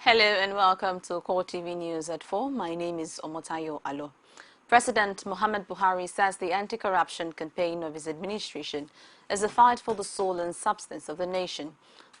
Hello and welcome to CoreTV News at 4. My name is Omotayo Alo. President Muhammad Buhari says the anti-corruption campaign of his administration is a fight for the soul and substance of the nation.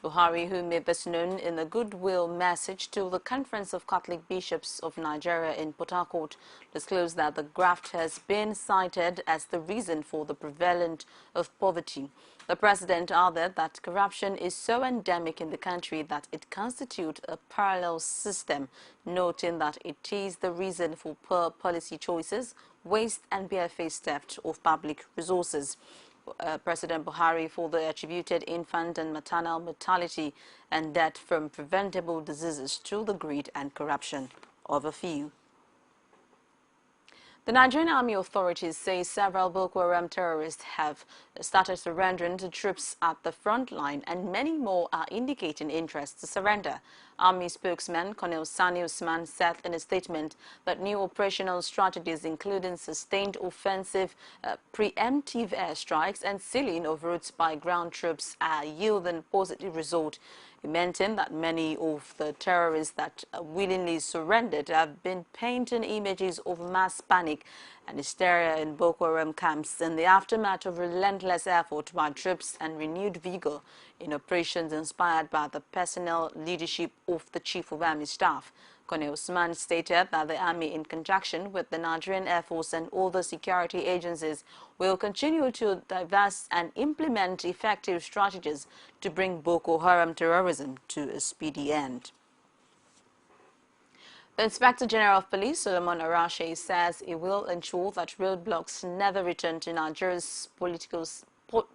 Buhari, who made this known in a goodwill message to the Conference of Catholic Bishops of Nigeria in Port Harcourt, disclosed that the graft has been cited as the reason for the prevalence of poverty. The president added that corruption is so endemic in the country that it constitutes a parallel system, noting that it is the reason for poor policy choices, waste and barefaced theft of public resources. President Buhari further attributed infant and maternal mortality and death from preventable diseases to the greed and corruption of a few. The Nigerian Army authorities say several Boko Haram terrorists have started surrendering to troops at the front line, and many more are indicating interest to surrender. Army spokesman Colonel Sani Usman said in a statement that new operational strategies, including sustained offensive, preemptive airstrikes and sealing of routes by ground troops, are yielding positive results. He maintained that many of the terrorists that willingly surrendered have been painting images of mass panic and hysteria in Boko Haram camps in the aftermath of relentless effort by troops and renewed vigor in operations inspired by the personal leadership of the Chief of Army Staff. Colonel Usman stated that the Army, in conjunction with the Nigerian Air Force and other security agencies, will continue to devise and implement effective strategies to bring Boko Haram terrorism to a speedy end. The Inspector General of Police, Solomon Arache, says he will ensure that roadblocks never return to Nigeria's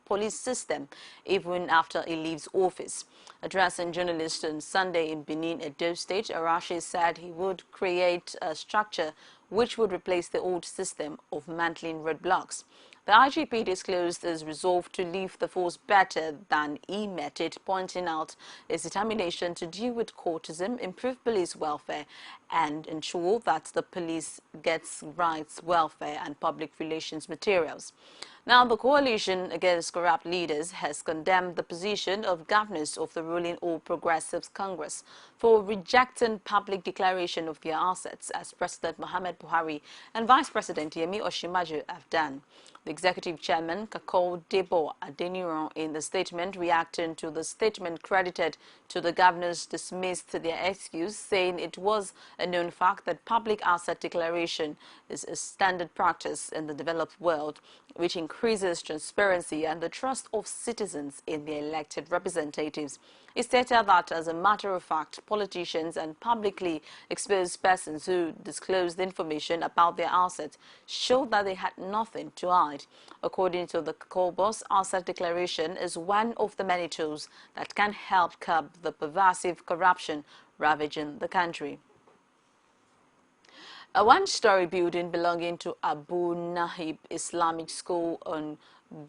police system, even after he leaves office. Addressing journalists on Sunday in Benin, Edo State, Arache said he would create a structure which would replace the old system of mantling roadblocks. The IGP disclosed his resolve to leave the force better than he met it, pointing out his determination to deal with courtism, improve police welfare, and ensure that the police gets rights, welfare, and public relations materials. Now, the Coalition Against Corrupt Leaders has condemned the position of governors of the ruling All Progressives Congress for rejecting public declaration of their assets, as President Muhammad Buhari and Vice President Yemi Osinbajo have done. The executive chairman, Kakol Debo Adeniran, in the statement reacting to the statement credited to the governors, dismissed their excuse, saying it was a known fact that public asset declaration is a standard practice in the developed world, which increases transparency and the trust of citizens in their elected representatives. He stated that, as a matter of fact, politicians and publicly exposed persons who disclosed information about their assets showed that they had nothing to hide. According to the Kakol, asset declaration is one of the many tools that can help curb the pervasive corruption ravaging the country. A one-story building belonging to Abu Nahib Islamic School on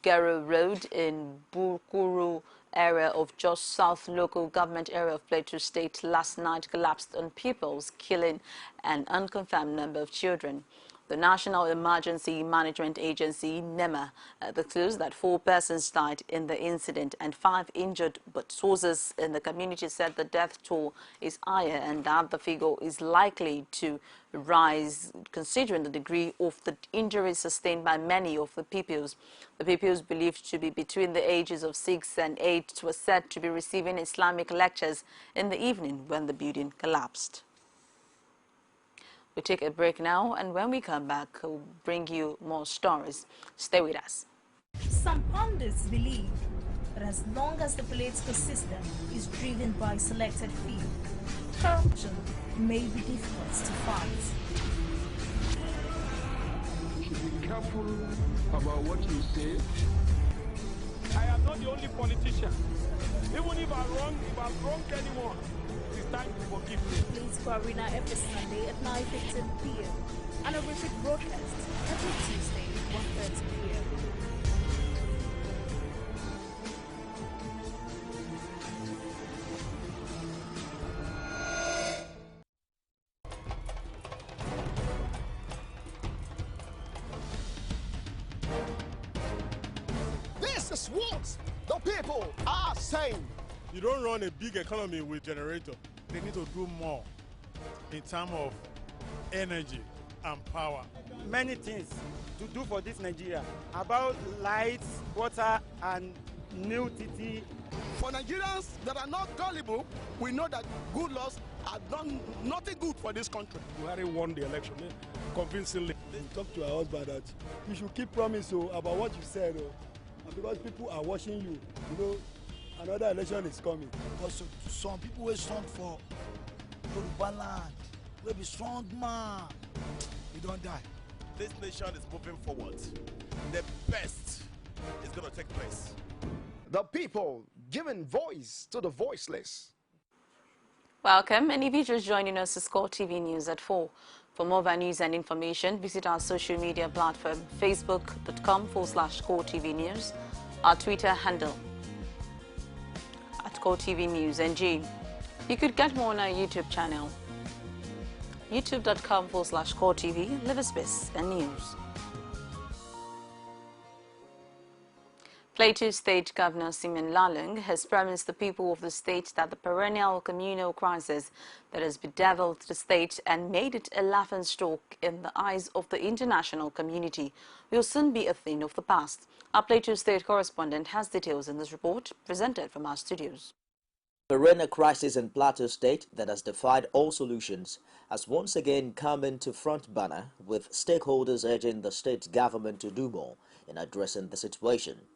Gero Road in Bukuru area of Jos South local government area of Plateau State last night collapsed on pupils, killing an unconfirmed number of children. The National Emergency Management Agency, NEMA, disclosed that 4 persons died in the incident and 5 injured, but sources in the community said the death toll is higher and that the figure is likely to rise considering the degree of the injuries sustained by many of the pupils. The pupils, believed to be between the ages of 6 and 8, were said to be receiving Islamic lectures in the evening when the building collapsed. We take a break now, and when we come back, we'll bring you more stories. Stay with us. Some pundits believe that as long as the political system is driven by selected few, corruption may be difficult to fight. You should be careful about what you say. I am not the only politician. Even if I've wronged anyone, it's time to forgive me. Political Arena every Sunday at 9:15 p.m. and a repeat broadcast every Tuesday at 1:30 p.m. This is what the people are saying. You don't run a big economy with generator. they need to do more in terms of energy and power. Many things to do for this Nigeria about lights, water, and new TT. For Nigerians that are not gullible, we know that good laws have done nothing good for this country. Buhari won the election convincingly. Talk to her husband that you should keep promise about what you said, and because people are watching you, you know, another election is coming. Also, some people will strong for Yoruba land, will be strong man, we don't die. This nation is moving forward. The best is going to take place. The people giving voice to the voiceless. Welcome, and if you're just joining us, it's CoreTV News at 4. For more of our news and information, visit our social media platform, facebook.com/CoreTV News, our Twitter handle, @CoreTV News NG. You could get more on our YouTube channel, youtube.com/CoreTV, Live Space and News. Plateau State Governor Simon Lalong has promised the people of the state that the perennial communal crisis that has bedeviled the state and made it a laughingstock in the eyes of the international community will soon be a thing of the past. Our Plateau State correspondent has details in this report presented from our studios. Perennial crisis in Plateau State that has defied all solutions has once again come into front burner, with stakeholders urging the state government to do more in addressing the situation.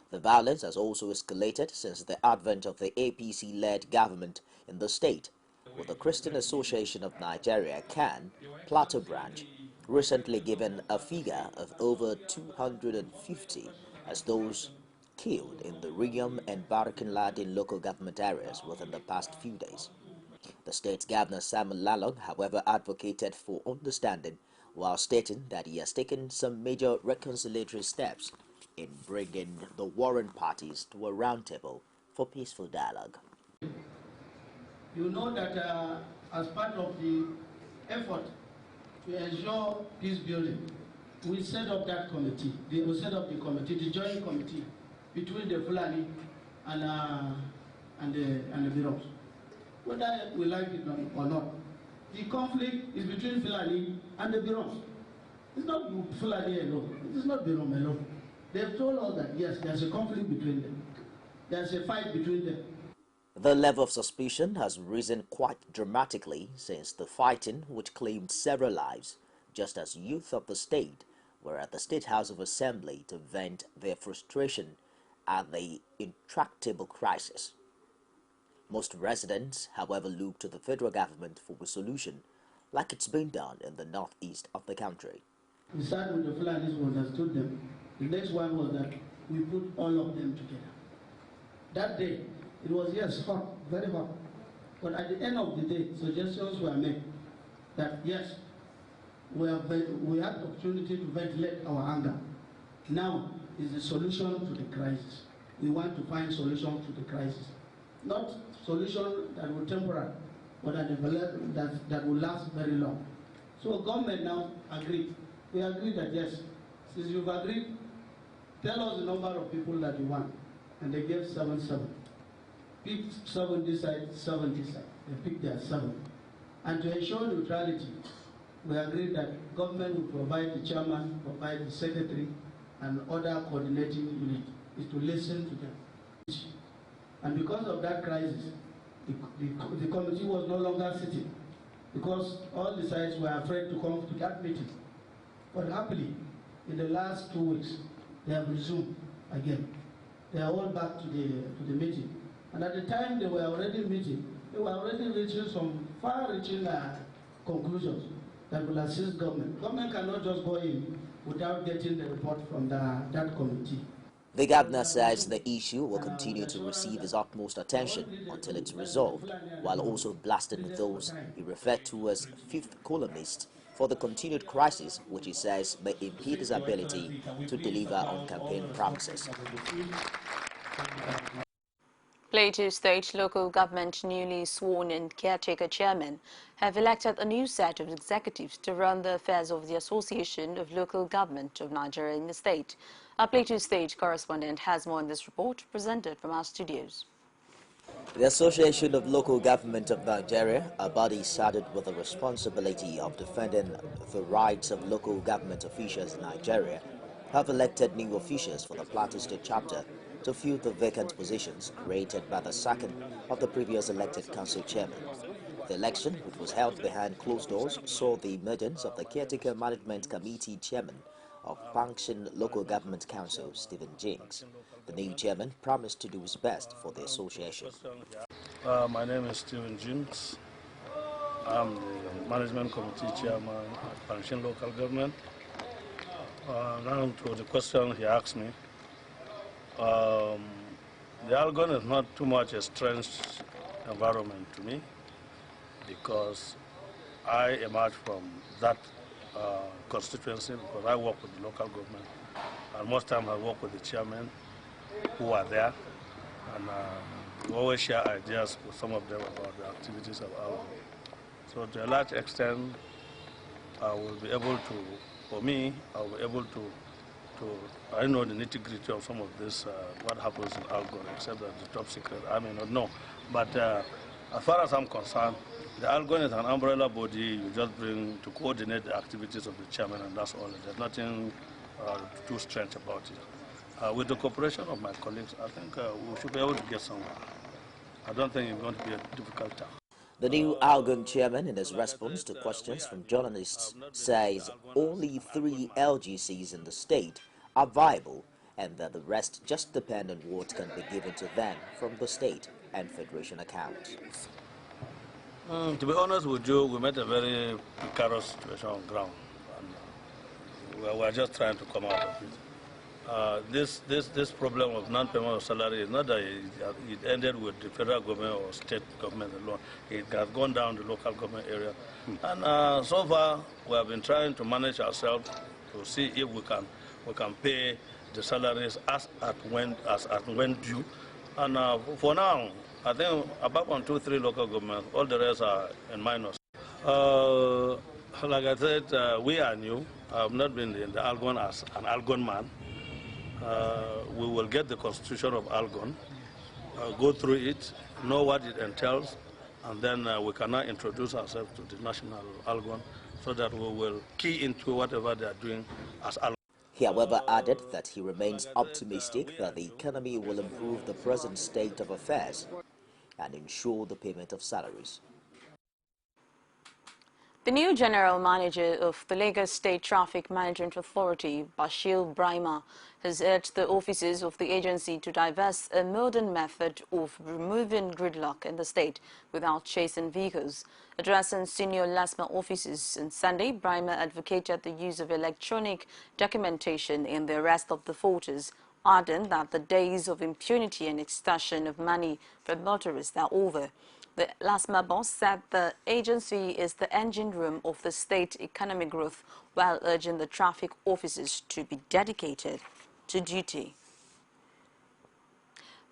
The violence has also escalated since the advent of the APC-led government in the state, with the Christian Association of Nigeria (CAN) Plateau branch recently given a figure of over 250 as those killed in the Riam and Barakin-Ladin local government areas within the past few days. The state governor Simon Lalong, however, advocated for understanding while stating that he has taken some major reconciliatory steps in bringing the warring parties to a roundtable for peaceful dialogue. You know that as part of the effort to ensure peace building, we set up that committee. We set up the committee, the joint committee between the Fulani and the Biros. Whether we like it or not, the conflict is between Fulani and the Biros. It's not Fulani alone. It is not Birom alone. They've told us that, yes, there's a conflict between them. There's a fight between them. The level of suspicion has risen quite dramatically since the fighting, which claimed several lives, just as youth of the state were at the State House of Assembly to vent their frustration at the intractable crisis. Most residents, however, look to the federal government for a solution, like it's been done in the northeast of the country. We started with the Fulanis, we understood them. The next one was that we put all of them together. That day, it was, yes, hot, very hot. But at the end of the day, suggestions were made that, yes, we had the opportunity to ventilate our anger. Now is the solution to the crisis. We want to find solution to the crisis. Not solution that will temporary, but that will last very long. So government now agreed. We agreed that, yes, since you've agreed, tell us the number of people that you want. And they gave 7. Picked 7 this side, 7 this side. They picked their 7. And to ensure neutrality, we agreed that government will provide the chairman, provide the secretary, and other coordinating unit is to listen to them. And because of that crisis, the committee was no longer sitting because all the sides were afraid to come to that meeting. But happily, in the last 2 weeks, they have resumed again. They are all back to the meeting. And at the time they were already meeting, they were already reaching some far-reaching conclusions that will assist government. Government cannot just go in without getting the report from that committee. The governor says the issue will continue to receive his utmost attention until it's resolved, while also blasting those he referred to as fifth columnists for the continued crisis, which he says may impede his ability to deliver on campaign promises. Plateau State local government newly sworn-in caretaker chairman have elected a new set of executives to run the affairs of the Association of Local Government of Nigeria in the state. Our Plateau State correspondent has more in this report presented from our studios. The Association of Local Government of Nigeria, a body saddled with the responsibility of defending the rights of local government officials in Nigeria, have elected new officials for the Plateau State chapter to fill the vacant positions created by the sacking of the previous elected council chairman. The election, which was held behind closed doors, saw the emergence of the Caretaker Management Committee chairman of Pankshin Local Government Council, Stephen Jinks. The new chairman promised to do his best for the association. My name is Stephen Jinks. I'm the Management Committee Chairman at Pankshin Local Government. Now to the question he asked me. The Algon is not too much a strange environment to me because I emerged from that constituency because I work with the local government. And most times I work with the chairmen who are there, and we always share ideas with some of them about the activities of Algon. So to a large extent, I will be able to, for me, I will be able to I know the nitty-gritty of some of this, what happens in Algon, except that the top secret, I may not know. But as far as I'm concerned, the Algon is an umbrella body you just bring to coordinate the activities of the chairman, and that's all. There's nothing too strange about it. With the cooperation of my colleagues, I think we should be able to get somewhere. I don't think it's going to be a difficult task. The new Algon chairman, in his response to questions from journalists, says only 3 LGCs in the state are viable and that the rest just depend on what can be given to them from the state and federation accounts. To be honest with you, we met a very precarious situation on ground, and we're just trying to come out of it. This problem of non-payment of salary is not that it ended with the federal government or state government alone. It has gone down the local government area. And so far, we have been trying to manage ourselves to see if we can pay the salaries as at when due. And for now, I think apart from 2-3 local governments, all the rest are in minus. Like I said, we are new. I have not been in the Algon as an Algon man. We will get the constitution of Algon, go through it, know what it entails, and then we can now introduce ourselves to the national Algon so that we will key into whatever they are doing as Algon. He, however, added that he remains optimistic that the economy will improve the present state of affairs and ensure the payment of salaries. The new general manager of the Lagos State Traffic Management Authority, Bashir Brahima, has urged the officers of the agency to devise a modern method of removing gridlock in the state without chasing vehicles. Addressing senior LASMA officers on Sunday, Brahima advocated the use of electronic documentation in the arrest of the faulters, adding that the days of impunity and extortion of money from motorists are over. The LASMA boss said the agency is the engine room of the state economic growth, while urging the traffic officers to be dedicated to duty.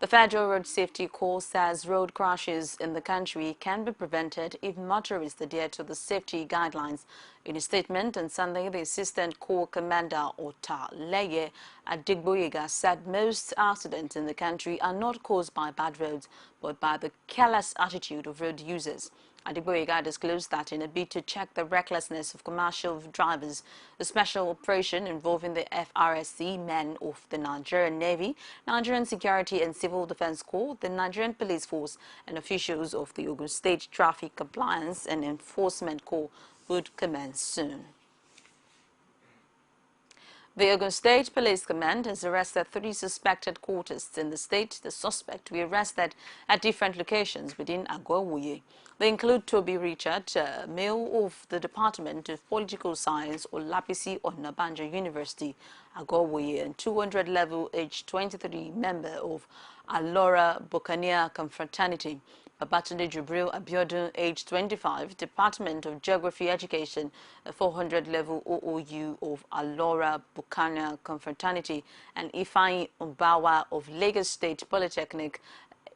The Federal Road Safety Corps says road crashes in the country can be prevented if motorists adhere to the safety guidelines. In a statement on Sunday, the Assistant Corps Commander Ota Leye Adigboyega said most accidents in the country are not caused by bad roads, but by the careless attitude of road users. Adigboyega disclosed that in a bid to check the recklessness of commercial drivers, a special operation involving the FRSC men of the Nigerian Navy, Nigerian Security and Civil Defense Corps, the Nigerian Police Force, and officials of the Ogun State Traffic Compliance and Enforcement Corps would commence soon. The Ogun State Police Command has arrested 3 suspected cultists in the state. The suspects were arrested at different locations within Agwawuye. They include Toby Richard, male of the Department of Political Science or Lapisi Onabanjo University, Agwawuye, and 200 level age 23 member of Alora Buccaneer Confraternity. Babatunde Jubril Abiodun, age 25, Department of Geography Education, a 400 level OOU of Alora Buccaneer Confraternity, and Ifeanyi Mbawa of Lagos State Polytechnic,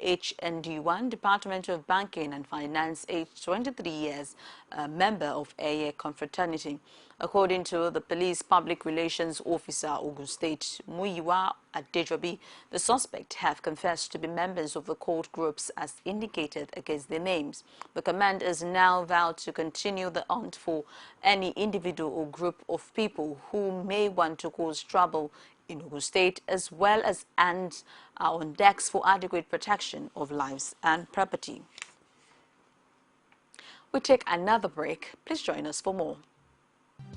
HND1, Department of Banking and Finance, aged 23 years, a member of AA confraternity. According to the police public relations officer, Ogun State, Muyiwa Adejobi, the suspect have confessed to be members of the cult groups as indicated against their names. The command is now vowed to continue the hunt for any individual or group of people who may want to cause trouble in Ogun State, as well as hands are on decks for adequate protection of lives and property. We take another break. Please join us for more.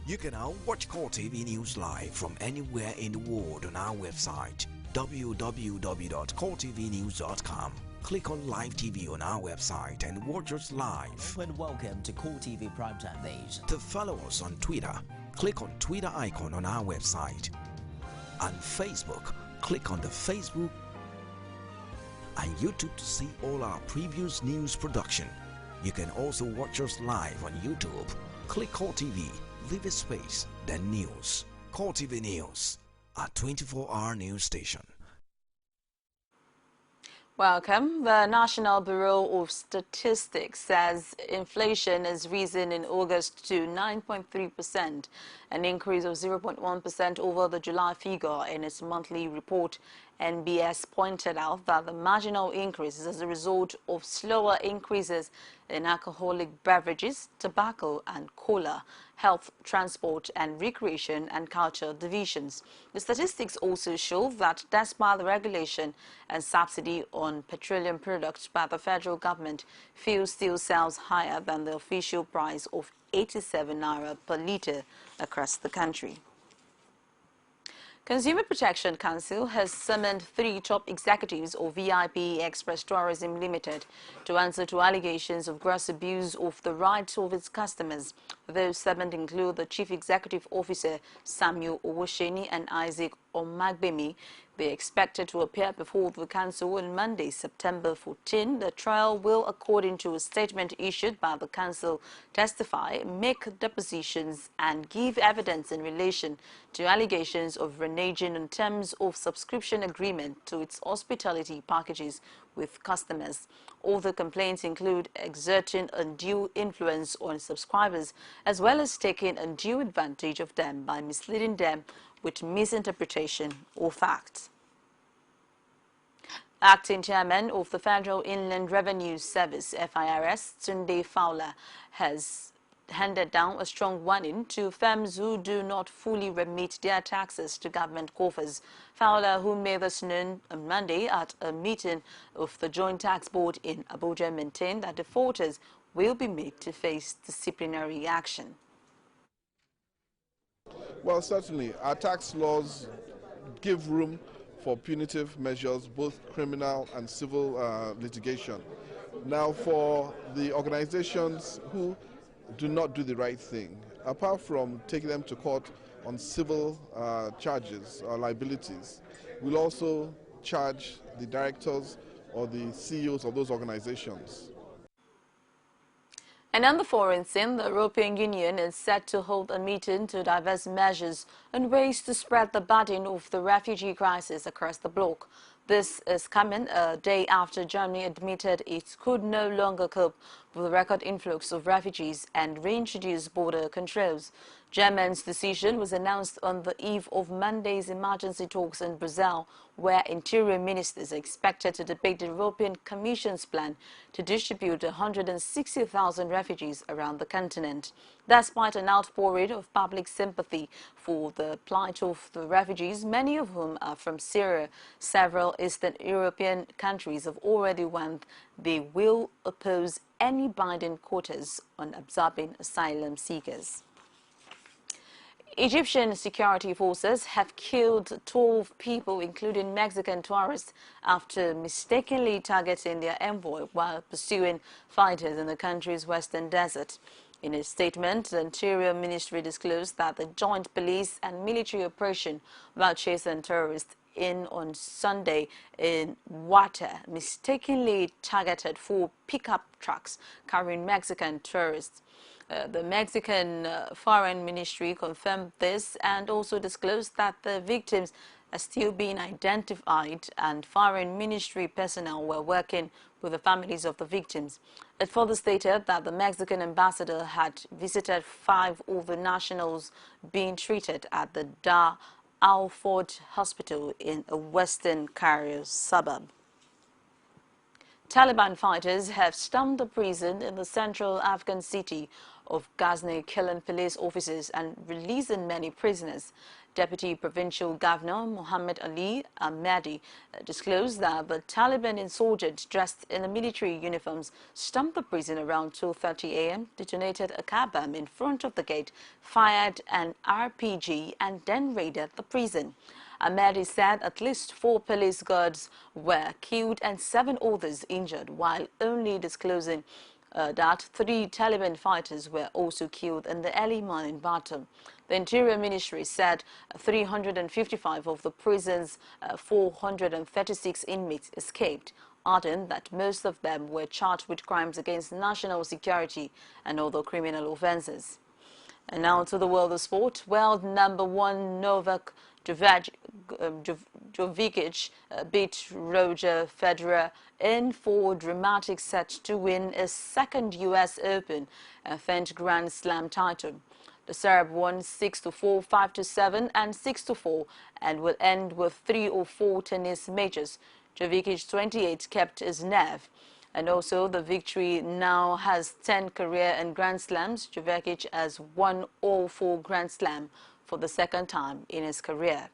You can now watch CoreTV News live from anywhere in the world on our website www.coretvnews.com. Click on Live TV on our website and watch us live. And welcome to CoreTV Primetime Days. To follow us on Twitter, click on Twitter icon on our website. On Facebook, click on the Facebook and YouTube to see all our previous news production. You can also watch us live on YouTube. Click CoreTV, leave a space, then News. CoreTV News, our 24-hour news station. Welcome. The National Bureau of Statistics says inflation has risen in August to 9.3%, an increase of 0.1% over the July figure in its monthly report. NBS pointed out that the marginal increase is as a result of slower increases in alcoholic beverages, tobacco and cola, health, transport and recreation and culture divisions. The statistics also show that despite the regulation and subsidy on petroleum products by the federal government, fuel still sells higher than the official price of 87 naira per litre across the country. Consumer Protection Council has summoned 3 top executives of VIP Express Tourism Limited to answer to allegations of gross abuse of the rights of its customers. Those summoned include the Chief Executive Officer Samuel Owosheni and Isaac Omagbemi. They are expected to appear before the Council on Monday, September 14. The trial will, according to a statement issued by the Council, testify, make depositions and give evidence in relation to allegations of reneging on terms of subscription agreement to its hospitality packages with customers. All the complaints include exerting undue influence on subscribers as well as taking undue advantage of them by misleading them with misinterpretation or facts. Acting Chairman of the Federal Inland Revenue Service, FIRS, Tunde Fowler, has handed down a strong warning to firms who do not fully remit their taxes to government coffers. Fowler, who made this known on Monday at a meeting of the Joint Tax Board in Abuja, maintained that defaulters will be made to face disciplinary action. Well, certainly, our tax laws give room for punitive measures, both criminal and civil litigation. Now, for the organizations who do not do the right thing, apart from taking them to court on civil charges or liabilities, we'll also charge the directors or the CEOs of those organizations. And on the foreign scene, the European Union is set to hold a meeting to discuss measures and ways to spread the burden of the refugee crisis across the bloc. This is coming a day after Germany admitted it could no longer cope with the record influx of refugees and reintroduced border controls. Germany's decision was announced on the eve of Monday's emergency talks in Brazil, where interior ministers are expected to debate the European Commission's plan to distribute 160,000 refugees around the continent. Despite an outpouring of public sympathy for the plight of the refugees, many of whom are from Syria, several Eastern European countries have already warned they will oppose any binding quotas on absorbing asylum seekers. Egyptian security forces have killed 12 people, including Mexican tourists, after mistakenly targeting their envoy while pursuing fighters in the country's western desert. In a statement, the Interior Ministry disclosed that the joint police and military operation while chasing terrorists in on Sunday in Water mistakenly targeted 4 pickup trucks carrying Mexican tourists. The Mexican Foreign Ministry confirmed this and also disclosed that the victims are still being identified, and foreign ministry personnel were working with the families of the victims. It further stated that the Mexican ambassador had visited 5 of the nationals being treated at the Dar Al-Ford Hospital in a western Cairo suburb. Taliban fighters have stormed the prison in the central Afghan city of Ghazni, killing police officers and releasing many prisoners. Deputy Provincial Governor Mohammed Ali Ahmadi disclosed that the Taliban insurgents dressed in the military uniforms stormed the prison around 2:30 a.m., detonated a car bomb in front of the gate, fired an RPG and then raided the prison. Ahmadi said at least 4 police guards were killed and 7 others injured, while only disclosing that 3 Taliban fighters were also killed in the early morning battle. The Interior Ministry said 355 of the prison's 436 inmates escaped, adding that most of them were charged with crimes against national security and other criminal offenses. And now to the world of sport. World number 1 Novak Djokovic beat Roger Federer in 4 dramatic sets to win his 2nd U.S. Open and 10th Grand Slam title. The Serb won 6-4, 5-7 and 6-4 and will end with 3 or 4 tennis majors. Djokovic, 28, kept his nerve. And also, the victory now has 10 career and Grand Slams. Djokovic has won all 4 Grand Slam for the 2nd time in his career.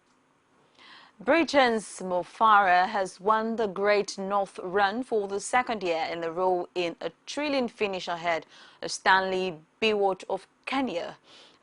Britain's Mo Farah has won the Great North Run for the 2nd year in a row in a thrilling finish ahead of Stanley Biwott of Kenya.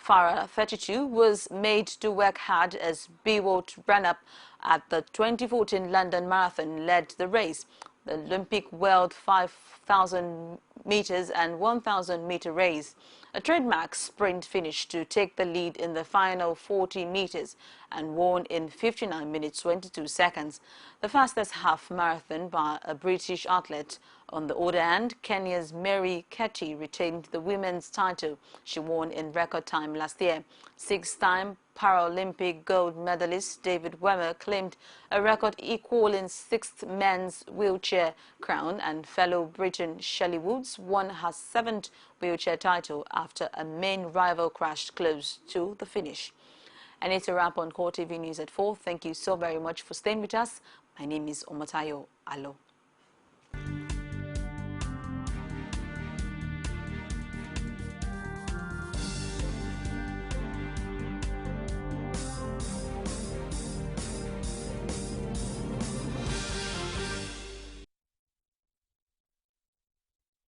Farah, 32, was made to work hard as Biwott ran up at the 2014 London Marathon led the race. The Olympic World 5,000 meters and 1,000 meter race, a trademark sprint finish to take the lead in the final 40 meters and won in 59 minutes 22 seconds. The fastest half marathon by a British athlete. On the other hand, Kenya's Mary Ketty retained the women's title she won in record time last year. 6-time Paralympic gold medalist David Wemmer claimed a record equaling 6th men's wheelchair crown, and fellow Briton Shelley Woods won her 7th wheelchair title after a main rival crashed close to the finish. And it's a wrap on CoreTV News at 4. Thank you so very much for staying with us. My name is Omatayo Alo.